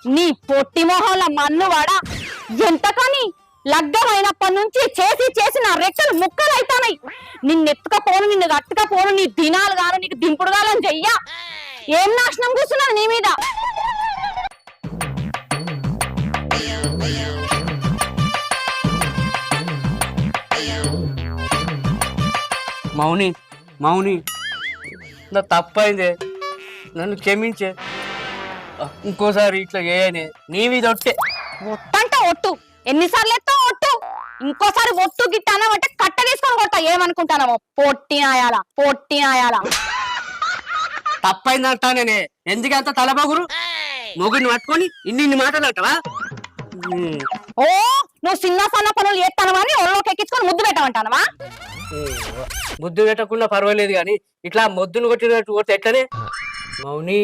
నీ పొట్టి మొహంల మన్ను వాడా ఎంత కానీ లగ్గమైనప్పటి నుంచి చేసి చేసి నా రెక్కలు ముక్కలు అవుతాయి. నిన్నెత్తుకపోను, నిన్ను కట్టుకపోను, నీ దినాలు గాను నీకు దింపుడు గాలని చెయ్యా. ఏం నాశనం కూర్చున్నాను నీ మీద. మౌని మౌని, నా తప్పైందే, నన్ను క్షమించే. ఇంకోసారి ఇట్లా చేయనే, నీ మీద ఒట్టే. ఒట్టంట ఒట్టు, ఎన్నిసార్లు ఎత్తో ఒట్టు. ఇంకోసారి ఒట్టు గిట్టానా అంటే కట్ట తీసుకొని కొడతా. ఏమనుకుంటానో పొట్టినాయాల పొట్టినాయాల. తప్పైందంటానే, ఎందుకంత తలబగురు? మొగుడిని పట్టుకొని ఇన్ని మాటలు అంటావా? ఓ నువ్వు చిన్న సన్న పనులు చేస్తానవని ఒళ్ళోకి ఎక్కించుకొని ముద్దు పెట్టమంటానవా? ముద్దు పెట్టకుండా పర్వాలేదు కానీ ఇట్లా మొద్దును కొట్టినట్టు కొడితే ఎట్లనే? మౌని